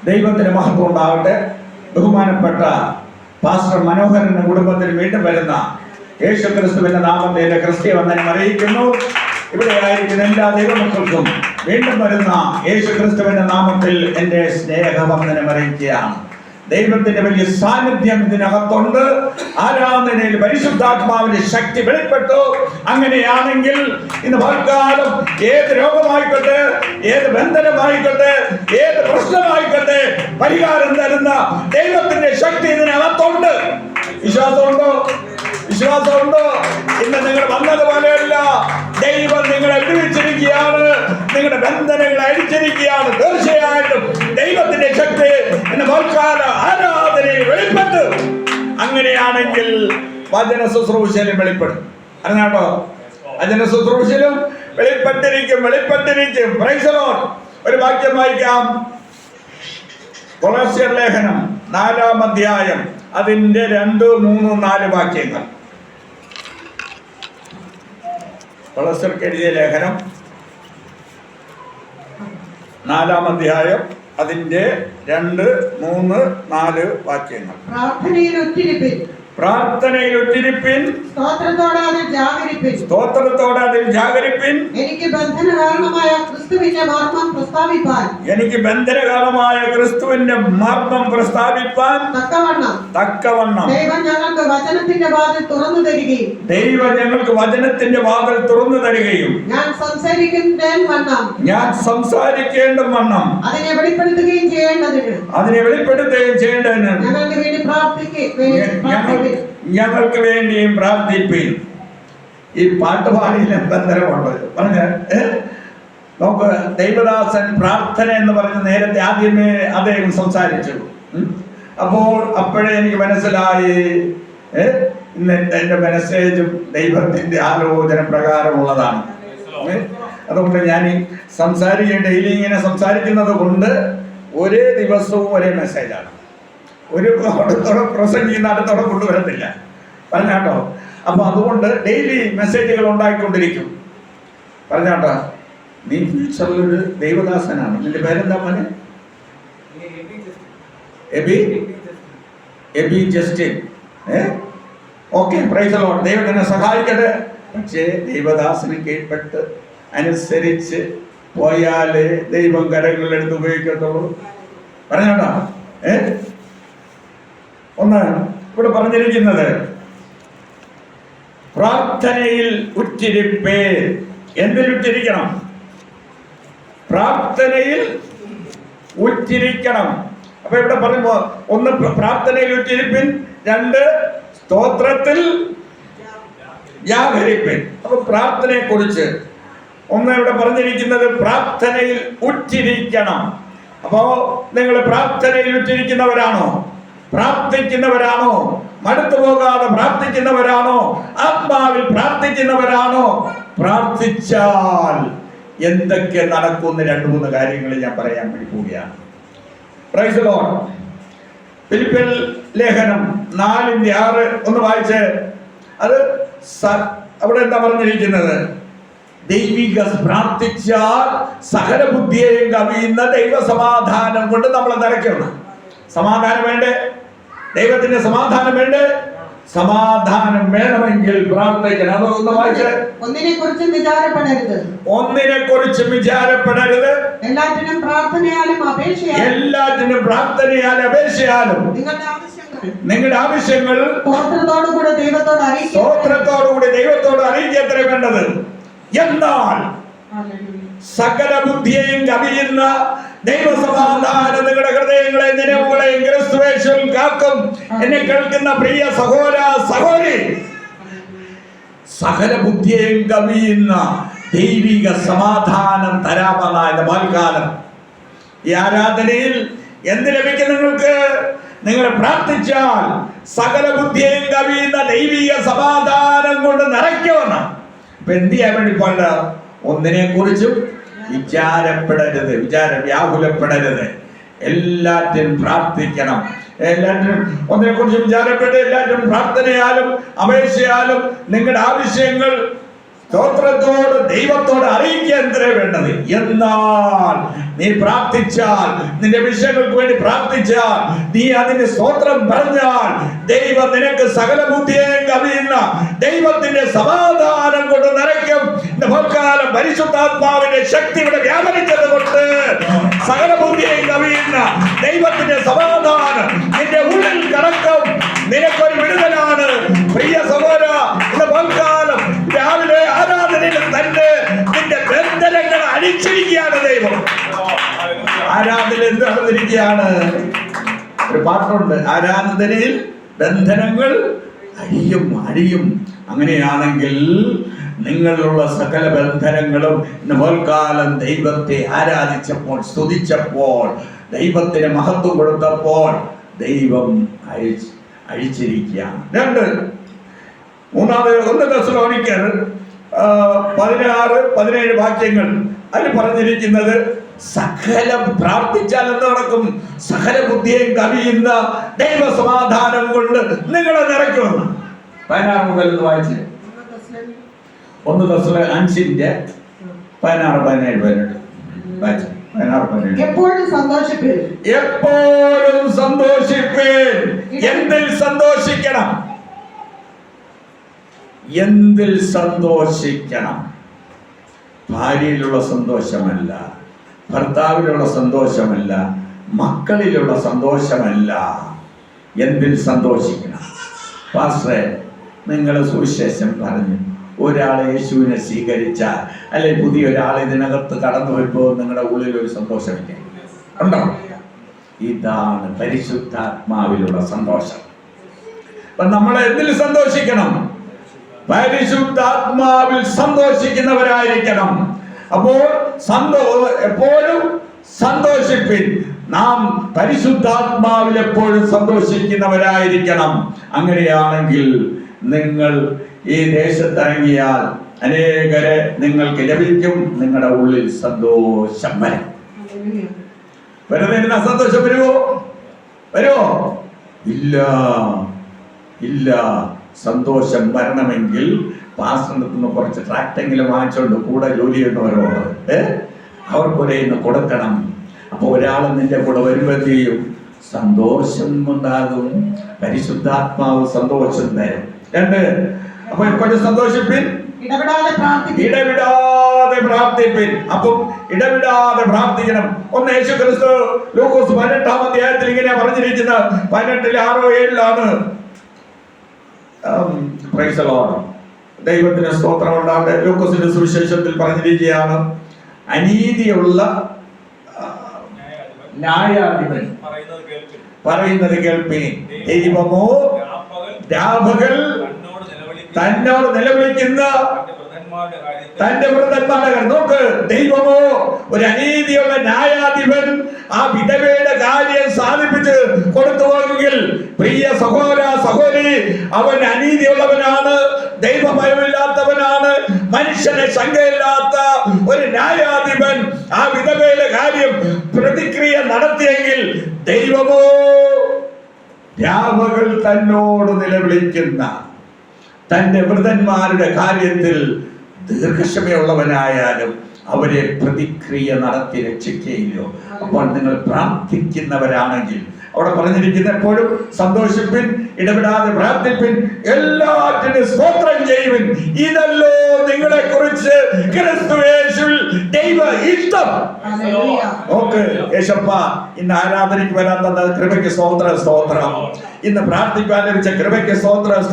ദൈവത്തിന് മഹത്വം ഉണ്ടാകട്ടെ. ബഹുമാനപ്പെട്ട പാസ്റ്റർ മനോഹരന്റെ കുടുംബത്തിൽ വീണ്ടും വരുന്ന യേശു ക്രിസ്തുവിന്റെ നാമത്തിൽ ക്രിസ്ത്യ വന്ദനം അറിയിക്കുന്നു. ഇവിടെ ആയിരിക്കുന്ന എല്ലാ ദൈവമക്കൾക്കും വീണ്ടും വരുന്ന യേശു ക്രിസ്തുവിന്റെ നാമത്തിൽ എൻ്റെ സ്നേഹവന്ദനം അറിയിക്കുകയാണ്. ദൈവത്തിന്റെ വലിയ സാന്നിധ്യം ഇതിനകത്തുണ്ട്. ആരാധനയിൽ പരിശുദ്ധാത്മാവിന്റെ ശക്തി വെളിപ്പെട്ടു. അങ്ങനെയാണെങ്കിൽ ഇന്ന് പൽക്കാലം ഏത് രോഗമായിക്കോട്ടെ, ഏത് ബന്ധനമായിക്കോട്ടെ, ഏത് പ്രശ്നമായിക്കോട്ടെ, പരിഹാരം തരുന്ന ദൈവത്തിന്റെ ശക്തി ഇതിനകത്തുണ്ട്. വിശ്വാസമുണ്ടോ? വിശ്വാസമുണ്ടോ? ഇന്ന് നിങ്ങൾ വന്നതുപോലെയല്ല, ദൈവം നിങ്ങളെ വിടുവിച്ചിരിക്കുകയാണ്, നിങ്ങളുടെ ബന്ധനങ്ങളെ അടിച്ചിരിക്കുകയാണ്. തീർച്ചയായിട്ടും ദൈവത്തിന്റെ ശക്തി ഇന്ന് പൽക്കാല ആരാധനയിൽ വെളിപ്പെട്ടു. അങ്ങനെയാണെങ്കിൽ വചന ശുശ്രൂഷയിലും വെളിപ്പെടും. അറിഞ്ഞാട്ടോ, വചന ശുശ്രൂഷയിലും വെളിപ്പെട്ടിരിക്കും. Praise the lord. ഒരു വാക്യം വായിക്കാം. കൊളോസ്യർ ലേഖനം 4-ാം അധ്യായം അതിന്റെ 2, 3, 4 വാക്യങ്ങൾ. കൊളോസ്യർക്ക് എഴുതിയ ലേഖനം 4-ാം അധ്യായം അതിന്റെ 2, 3, 4 വാക്യങ്ങൾ. പ്രാർത്ഥനയിൽ ഉറ്റിരിപ്പിൻ, സ്തോത്രത്തോടെ അതിൽ ജാഗരിപ്പിൻ. എനിക്ക് ബന്ധനകാരണമായ ക്രിസ്തുവിന്റെ മർമ്മം പ്രസ്താവിപ്പാൻ തക്കവണ്ണം ദൈവം ഞങ്ങൾക്ക് വചനത്തിന്റെ വാതിൽ തുറന്നു തരികയും ഞാൻ സംസാരിക്കേണ്ട വണ്ണം അതിനെ വെളിപ്പെടുത്തുകയും ചെയ്യേണ്ടതിന് ഞങ്ങൾക്ക് വേണ്ടിയും പ്രാർത്ഥിപ്പിൻ. ഈ പാട്ടുപാടിയിൽ ബന്ധനമുണ്ട്. പറഞ്ഞ നമുക്ക് ദൈവദാസൻ പ്രാർത്ഥന എന്ന് പറഞ്ഞ് നേരത്തെ ആദ്യമേ അദ്ദേഹം സംസാരിച്ചു. അപ്പോഴേ എനിക്ക് മനസ്സിലായി ഇന്നത്തെ എൻ്റെ മെസ്സേജും ദൈവത്തിന്റെ ആലോചന പ്രകാരമുള്ളതാണ്. അതുകൊണ്ട് ഞാൻ ഈ ഡെയിലി ഇങ്ങനെ സംസാരിക്കുന്നത് കൊണ്ട് ഒരേ ദിവസവും ഒരേ മെസ്സേജാണ്. ഒരു പ്രസംഗിക്കുന്ന അടുത്തോടെ കൊണ്ടുവരത്തില്ല. പറഞ്ഞാട്ടോ. അപ്പൊ അതുകൊണ്ട് ഡെയിലി മെസ്സേജുകൾ ഉണ്ടായിക്കൊണ്ടിരിക്കും. പറഞ്ഞാട്ടോ, നീ ഫ്യൂച്ചറിലൊരു ദൈവദാസനാണ്. നിന്റെ പേരെന്താ മോനെ? Aby Justin. Okay, praise the Lord. ദൈവം എന്നെ സഹായിക്കട്ടെ. പക്ഷേ ദൈവദാസന് കീഴ്പ്പെട്ട് അനുസരിച്ച് പോയാലേ ദൈവം കരങ്ങളിലെടുത്ത് ഉപയോഗിക്കത്തുള്ളൂ. പറഞ്ഞാട്ടോ. ഒന്ന് ഇവിടെ പറഞ്ഞിരിക്കുന്നത് പ്രാർത്ഥനയിൽ ഉറ്റിരിപ്പേ. എന്തിലുറ്റിരിക്കണം? പ്രാർത്ഥനയിൽ ഉറ്റിരിക്കണം. അപ്പൊ ഇവിടെ പറയുമ്പോ ഒന്ന് പ്രാർത്ഥനയിൽ ഉറ്റിരിപ്പിൻ, 2 സ്തോത്രത്തിൽ ജാഗരിപ്പിൻ. അപ്പൊ പ്രാർത്ഥനയെ കുറിച്ച് ഒന്ന് ഇവിടെ പറഞ്ഞിരിക്കുന്നത് പ്രാർത്ഥനയിൽ ഉറ്റിരിക്കണം. അപ്പോ നിങ്ങൾ പ്രാർത്ഥനയിൽ ഉറ്റിരിക്കുന്നവരാണോ? പ്രാർത്ഥിക്കുന്നവരാണോ? മടുത്തു പോകാതെ പ്രാർത്ഥിക്കുന്നവരാണോ? ആത്മാവിൽ പ്രാർത്ഥിക്കുന്നവരാണോ? പ്രാർത്ഥിച്ചാൽ എന്തൊക്കെ നടക്കുന്ന 2-3 കാര്യങ്ങൾ ഞാൻ പറയാൻ വേണ്ടി പോവുകയാണ്. Price the Lord. ഫിലിപ്പിയർ ലേഖനം 4:6 ഒന്ന് വായിച്ച്. അത് അവിടെ എന്താ പറഞ്ഞിരിക്കുന്നത്? ദൈവിക പ്രാർത്ഥിച്ചാൽ സകല ബുദ്ധിയെയും കവിയുന്ന ദൈവ സമാധാനം കൊണ്ട് നമ്മൾ നിറയ്ക്കണം. സമാധാനം വേണ്ടേ? ദൈവത്തിന്റെ സമാധാനം വേണ്ടേ? സമാധാനം വേണമെങ്കിൽ പ്രാർത്ഥിക്കണം. അതൊന്ന് വായിച്ച്. ഒന്നിനെ കുറിച്ചും വിചാരപ്പെടരുത്. എല്ലാറ്റിനും പ്രാർത്ഥനയാലും അപേക്ഷയാലും നിങ്ങളുടെ ആവശ്യങ്ങൾ സ്തോത്രത്തോടുകൂടി ദൈവത്തോട് അറിയിക്കത്രേ വേണ്ടത്. എന്നാൽ സകല ബുദ്ധിയെയും കവിയുന്ന ദൈവസമാധാനം നിങ്ങളുടെ ഹൃദയങ്ങളെ നിലവുകളെയും ക്രിസ്തുവേശുവിൽ കാക്കും. എന്നെ കേൾക്കുന്ന പ്രിയ സഹോദര സഹോദരി, സകല ബുദ്ധിയെയും കവിയുന്ന ദൈവിക സമാധാനം തരാമെന്ന വാൽക്കാലം ഈ ആരാധനയിൽ എന്ത് ലഭിക്കും നിങ്ങൾക്ക്? നിങ്ങൾ പ്രാർത്ഥിച്ചാൽ സകല ബുദ്ധിയെയും കവിയുന്ന ദൈവിക സമാധാനം കൊണ്ട് നിറയ്ക്കുമെന്ന്. അപ്പൊ എന്ത് ചെയ്യാൻ വേണ്ടി പാടില്ല? ഒന്നിനെ കുറിച്ചും വ്യാകുലപ്പെടരുത്. എല്ലാറ്റിനും പ്രാർത്ഥിക്കണം. എല്ലാറ്റിനും ഒന്നിനെ കുറിച്ച് വിചാരപ്പെട്ട് എല്ലാറ്റിനും പ്രാർത്ഥനയാലും അപേക്ഷയാലും നിങ്ങളുടെ ആവശ്യങ്ങൾ സ്തോത്രത്തോട് ദൈവത്തോട് അറിയിക്കുക എന്തിനാ വേണ്ടത്. എന്നാൽ നീ പ്രാർത്ഥിച്ചാൽ, നിന്റെ വിഷയങ്ങൾക്ക് വേണ്ടി പ്രാർത്ഥിച്ചാൽ, നീ അതിന് സ്തോത്രം പറഞ്ഞാൽ, ദൈവം നിനക്ക് സകല ബുദ്ധിയെയും കവിയുന്ന ദൈവത്തിന്റെ സമാധാനം കൊണ്ട് നിറയ്ക്കും. കാലം പരിശുദ്ധാത്മാവിന്റെ ശക്തി ഇവിടെ വ്യാപരിച്ചത് കൊണ്ട് സകല ബുദ്ധിയെയും കവിയുന്ന ദൈവത്തിന്റെ സമാധാനം നിന്റെ ഉള്ളിൽ കടക്കും. നിനക്കൊരു വിടുതലാണ് പ്രിയ സഹോദര. ഇന്ന് പൽക്കാലം രാവിലെ ആരാധനയിൽ തന്നെ നിന്റെ ബന്ധനങ്ങൾ അടിച്ചിരിക്കുകയാണ് ദൈവം. ആരാധന എന്ത് നടന്നിരിക്കുകയാണ്? ഒരു പാട്ടുണ്ട്, ആരാധനയിൽ ബന്ധനങ്ങൾ അഴിയും അഴിയും. അങ്ങനെയാണെങ്കിൽ നിങ്ങളിലുള്ള സകല ബന്ധനങ്ങളും പൽക്കാലം ദൈവത്തെ ആരാധിച്ചപ്പോൾ, സ്തുതിച്ചപ്പോൾ, ദൈവത്തിന് മഹത്വം കൊടുത്തപ്പോൾ ദൈവം അഴിച്ചിരിക്കുകയാണ്. മൂന്നാമത് 1 തെസ്സലോനിക്കർ 16-17 വാക്യങ്ങൾ. അതിൽ പറഞ്ഞിരിക്കുന്നത് സകല പ്രാർത്ഥിച്ചാൽ എന്ത് നടക്കും? സകല ബുദ്ധിയെയും കവിയുന്ന ദൈവ സമാധാനം കൊണ്ട് നിങ്ങളെ നിറയ്ക്കുമെന്ന്. 16 മുതൽ വായിച്ച് 1 തെസ്സലോനിക്കർ 5:16-17 വായിച്ചു. എപ്പോഴും സന്തോഷിപ്പിൻ. എപ്പോഴും സന്തോഷിപ്പിൻ. എന്തിൽ സന്തോഷിക്കണം? എന്തിൽ സന്തോഷിക്കണം? ഭാര്യയിലുള്ള സന്തോഷമല്ല, ഭർത്താവിലുള്ള സന്തോഷമല്ല, മക്കളിലുള്ള സന്തോഷമല്ല. എന്തിൽ സന്തോഷിക്കണം? പാസ്റ്ററെ, നിങ്ങൾ സുവിശേഷം പറഞ്ഞു, ഒരാളെ യേശുവിനെ സ്വീകരിച്ചാൽ, അല്ലെ പുതിയൊരാൾ ഇതിനകത്ത് കടന്നു വരുമ്പോൾ നിങ്ങളുടെ ഉള്ളിൽ ഒരു സന്തോഷമില്ല ഉണ്ടോ? ഇതാണ് പരിശുദ്ധാത്മാവിലുള്ള സന്തോഷം. അപ്പൊ നമ്മൾ എന്തിൽ സന്തോഷിക്കണം? പരിശുദ്ധാത്മാവിൽ സന്തോഷിക്കുന്നവരായിരിക്കണം. അപ്പോൾ എപ്പോഴും സന്തോഷിപ്പിൻ. നാം പരിശുദ്ധാത്മാവിൽ എപ്പോഴും സന്തോഷിക്കുന്നവരായിരിക്കണം. അങ്ങനെയാണെങ്കിൽ നിങ്ങൾ ഈ ദേശത്തിറങ്ങിയാൽ അനേകരെ നിങ്ങൾക്ക് ലഭിക്കും. നിങ്ങളുടെ ഉള്ളിൽ സന്തോഷം വരും. വെറുതെ സന്തോഷം വരുമോ? ഇല്ല. സന്തോഷം വരണമെങ്കിൽ പാസ്റ്ററിന് കുറച്ച് ട്രാക്ടെങ്കിലും വാങ്ങിച്ചുകൊണ്ട് കൂടെ ജോലി ചെയ്യുന്നവരോട് അവർക്കൊരേ കൊടുക്കണം. അപ്പൊ ഒരാൾ നിന്റെ കൂടെ വരുമ്പോൾ ചെയ്യും, സന്തോഷം ഉണ്ടാകും. പരിശുദ്ധാത്മാവ് സന്തോഷം തരും. 2, അപ്പൊ കുറച്ച് സന്തോഷിപ്പിൻ, ഇടവിടാതെ പ്രാർത്ഥിപ്പിൻ. അപ്പം ഇടവിടാതെ പ്രാർത്ഥിക്കണം. ഒന്ന് യേശു ക്രിസ്തു ലൂക്കോസ് 18-ാം അധ്യായത്തിൽ ഇങ്ങനെ പറഞ്ഞിരിക്കുന്നത്, 18-6-7 പ്രൈസ് ദി ലോർഡ്. ദൈവത്തിന് സ്തോത്രം ഉണ്ടാകട്ടെ. ലൂക്കോസിന്റെ സുവിശേഷത്തിൽ പറഞ്ഞിരിക്കുകയാണ്, അനീതിയുള്ള ന്യായാധിപൻ പറയുന്നത് കേൾപ്പീൻ. ദൈവമോ രാപകൽ തന്നോട് നിലവിളിക്കുന്ന തന്റെ വൃദ്ധന്മാരുടെ നോക്ക്. ദൈവമോ ഒരു അനീതിയുള്ള ന്യായാധിപൻ ആ വിധവയുടെ കാര്യം സാധിപ്പിച്ച് കൊടുത്തുവെങ്കിൽ, പ്രിയ സഹോദര സഹോദരി, അവൻ അനീതിയുള്ളവനാണ്, ദൈവഭയമില്ലാത്തവനാണ്, മനുഷ്യനെ ശങ്കയില്ലാത്ത ഒരു ന്യായാധിപൻ ആ വിധവയുടെ കാര്യം പ്രതിക്രിയ നടത്തിയെങ്കിൽ, ദൈവമോ രാപകൽ തന്നോട് നിലവിളിക്കുന്ന തന്റെ വൃദ്ധന്മാരുടെ കാര്യത്തിൽ ദീർഘക്ഷമയുള്ളവനായാലും അവരെ പ്രതിക്രിയ നടത്തി രക്ഷിക്കുകയില്ലോ. അപ്പോൾ നിങ്ങൾ പ്രാർത്ഥിക്കുന്നവരാണെങ്കിൽ, അവിടെ പറഞ്ഞിരിക്കുന്ന എപ്പോഴും സന്തോഷിപ്പിൻ, ഇടപെടാതെ പ്രാർത്ഥിപ്പിൻ, എല്ലാറ്റിനും സ്തോത്രം ചെയ്യുവിൻ. ഇതല്ലോ നിങ്ങളെ കുറിച്ച് ക്രിസ്തുയേശുവിൽ ദൈവ ഇഷ്ടം. നോക്ക് യേശപ്പ, ഇന്ന് ആരാധനയ്ക്ക് വരാൻ തന്ന കൃപയ്ക്ക് സ്തോത്രം. ഇന്ന് പ്രാർത്ഥിക്കാൻ ലഭിച്ച കൃപയ്ക്ക് സ്തോത്രം.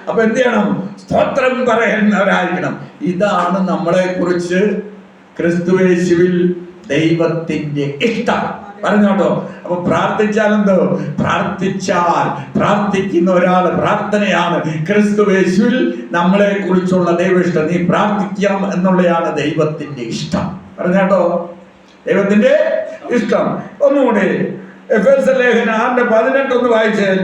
അപ്പൊ എന്ത് ചെയ്യണം? സ്തോത്രം പറയുന്നവരായിരിക്കണം. ഇതാണ് നമ്മളെ കുറിച്ച് ക്രിസ്തുയേശുവിൽ ദൈവത്തിന്റെ ഇഷ്ടം. പറഞ്ഞോട്ടോ. അപ്പൊ പ്രാർത്ഥിച്ചാലെന്തോ? പ്രാർത്ഥിക്കുന്ന ഒരാൾ പ്രാർത്ഥനയാണ് ക്രിസ്തുയേശുവിൽ നമ്മളെ കുറിച്ചുള്ള ദൈവ ഇഷ്ടം. നീ പ്രാർത്ഥിക്കണം എന്നുള്ളതാണ് ദൈവത്തിന്റെ ഇഷ്ടം. പറഞ്ഞോട്ടോ, ദൈവത്തിന്റെ ഇഷ്ടം. ഒന്നുകൂടി എഫേസ്യർ ലേഖനം 6:18 വായിച്ചാൽ,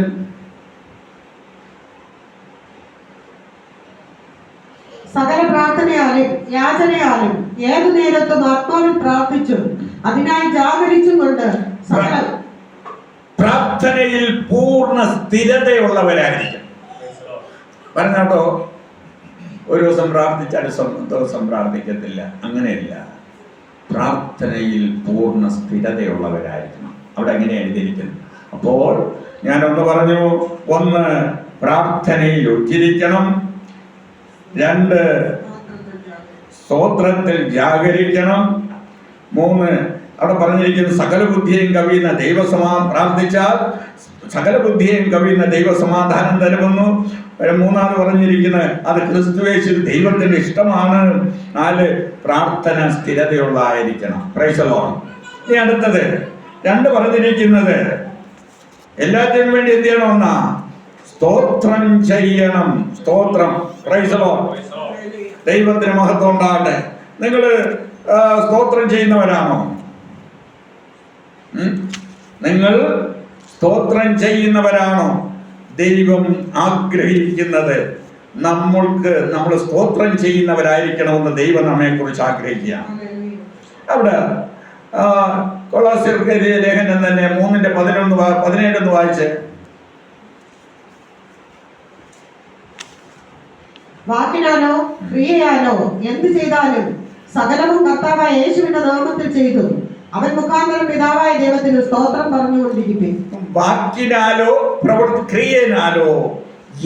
സകല പ്രാർത്ഥനയാലും യാചനയാലും ഏതു നേരത്തും ആത്മാവിൽ പ്രാർത്ഥിച്ചും അതിനായി ജാഗരിച്ചും കൊണ്ട് പ്രാർത്ഥനയിൽ പൂർണ്ണ സ്ഥിരതയുള്ളവരായിരിക്കും. പറഞ്ഞോ, ഒരു ദിവസം പ്രാർത്ഥിച്ചാൽ ദിവസം പ്രാർത്ഥിക്കത്തില്ല. അങ്ങനെയല്ല. പ്രാർത്ഥനയിൽ പൂർണ്ണ സ്ഥിരതയുള്ളവരായിരിക്കണം. അവിടെ അങ്ങനെ എഴുതിയിരിക്കുന്നു. അപ്പോൾ ഞാനൊന്ന് പറഞ്ഞു, ഒന്ന് പ്രാർത്ഥനയിൽ ഉറ്റിരിക്കണം, രണ്ട് സ്തോത്രത്തിൽ ജാഗരിക്കണം, മൂന്ന് അവിടെ പറഞ്ഞിരിക്കുന്നു സകല ബുദ്ധിയെയും കവിയുന്ന പ്രാർത്ഥിച്ചാൽ സകല ബുദ്ധിയെയും കവിയുന്ന ദൈവസമാധാനം തരുമെന്നു. മൂന്നാമത് പറഞ്ഞിരിക്കുന്നത് അത് ക്രിസ്തുവേശുവിൽ ദൈവത്തിന്റെ ഇഷ്ടമാണ്. നാല് പ്രാർത്ഥന സ്ഥിരതയുള്ളതായിരിക്കണം. Price the Lord. ഇനി അടുത്തത് രണ്ട് പറഞ്ഞിരിക്കുന്നത് എല്ലാത്തിനും വേണ്ടി എന്ത് ചെയ്യണമെന്നാ? സ്തോത്രം ചെയ്യണം. സ്തോത്രം. Price the Lord. ദൈവത്തിന് മഹത്വം ഉണ്ടാകട്ടെ. നിങ്ങൾ സ്തോത്രം ചെയ്യുന്നവരാണോ? നിങ്ങൾ സ്തോത്രം ചെയ്യുന്നവരാണോ? ദൈവം ആഗ്രഹിക്കുന്നത് നമ്മൾ സ്തോത്രം ചെയ്യുന്നവരായിരിക്കണമെന്ന് ദൈവം നമ്മെക്കുറിച്ച് ആഗ്രഹിക്കുകയാണ്. അവിടെ കൊളോസ്യർക്ക് എഴുതിയ ലേഖനം തന്നെ 3:11-17 വായിച്ച്. വാക്കിനാലോ ക്രിയയാലോ എന്ത് ചെയ്താലും സകലവും കർത്താവായ യേശുവിന്റെ നാമത്തിൽ ചെയ്തു അവൻ മുഖാന്തരം പിതാവായ ദൈവത്തിന് സ്തോത്രം പറഞ്ഞുകൊണ്ടിരിക്കും. വാക്കിനാലോ ക്രിയനാലോ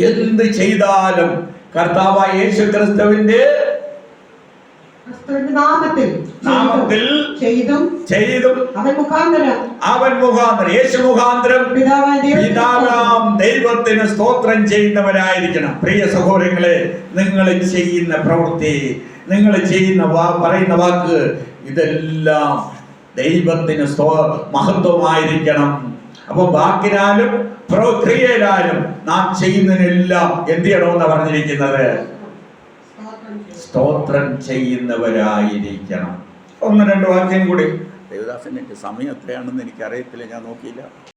എന്ത് ചെയ്താലും കർത്താവായ യേശു ക്രിസ്തുവിന്റെ നാമത്തിൽ ചെയ്തും അവൻ മുഖാന്തരം യേശു മുഖാന്തരം പിതാവാം ദൈവത്തിന് സ്തോത്രം ചെയ്യുന്നവരായിരിക്കണം. പ്രിയ സഹോദരങ്ങളെ, നിങ്ങൾ ചെയ്യുന്ന പ്രവൃത്തി, നിങ്ങൾ പറയുന്ന വാക്ക്, ഇതെല്ലാം ദൈവത്തിന് മഹത്വമായിരിക്കണം. അപ്പൊ വാക്കിനാലും പ്രക്രിയയിലാലും നാം ചെയ്യുന്നതിനെല്ലാം എന്ത് ചെയ്യണമെന്നാണ് പറഞ്ഞിരിക്കുന്നത്? സ്തോത്രം ചെയ്യുന്നവരായിരിക്കണം. ഒന്ന് രണ്ട് വാക്യം കൂടി. ദേവദാസന്റെ സമയം എത്രയാണെന്ന് എനിക്കറിയത്തില്ല, ഞാൻ നോക്കിയില്ല.